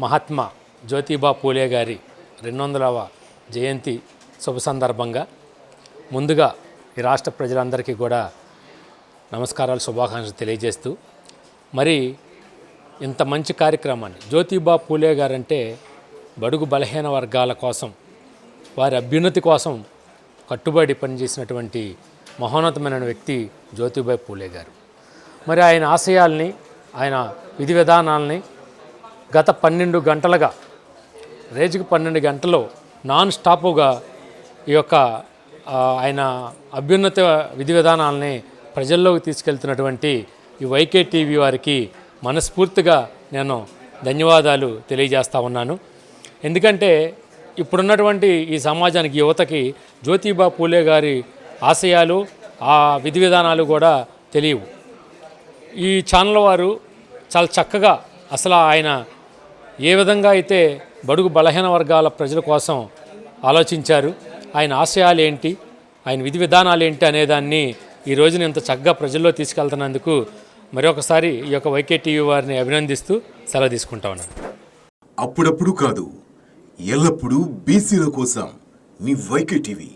మహాత్మా జ్యోతిబా పూలే గారి 200వ జయంతి శుభ సందర్భంగా ముందుగా ఈ రాష్ట్ర ప్రజలందరికీ కూడా నమస్కారాలు, శుభాకాంక్షలు తెలియజేస్తూ, మరి ఇంత మంచి కార్యక్రమాన్ని జ్యోతిబా పూలే గారంటే బడుగు బలహీన వర్గాల కోసం, వారి అభ్యున్నతి కోసం కట్టుబడి పనిచేసినటువంటి మహోన్నతమైన వ్యక్తి జ్యోతిబా పూలే గారు. మరి ఆయన ఆశయాల్ని, ఆయన విధి విధానాలని గత 12 గంటలుగా, రోజుకి 12 గంటలు నాన్ స్టాపుగా ఈ యొక్క ఆయన అభ్యున్నత విధి విధానాలని ప్రజల్లోకి తీసుకెళ్తున్నటువంటి ఈ వైకే టీవీ వారికి మనస్ఫూర్తిగా నేను ధన్యవాదాలు తెలియజేస్తా ఉన్నాను. ఎందుకంటే ఇప్పుడున్నటువంటి ఈ సమాజానికి, యువతకి జ్యోతిబా పూలే గారి ఆశయాలు, ఆ విధి విధానాలు కూడా తెలియవు. ఈ ఛానల్ వారు చాలా చక్కగా అసలు ఆయన ఏ విధంగా అయితే బడుగు బలహీన వర్గాల ప్రజల కోసం ఆలోచించారు, ఆయన ఆశయాలు ఏంటి, ఆయన విధి విధానాలు ఏంటి అనేదాన్ని ఈ రోజున ఇంత చక్కగా ప్రజల్లో తీసుకెళ్తున్నందుకు మరొకసారి ఈ యొక్క వైకే టీవీ వారిని అభినందిస్తూ సెలవు తీసుకుంటా ఉన్నాను. అప్పుడప్పుడు కాదు, ఎల్లప్పుడూ బీసీల కోసం మీ వైకే టీవీ.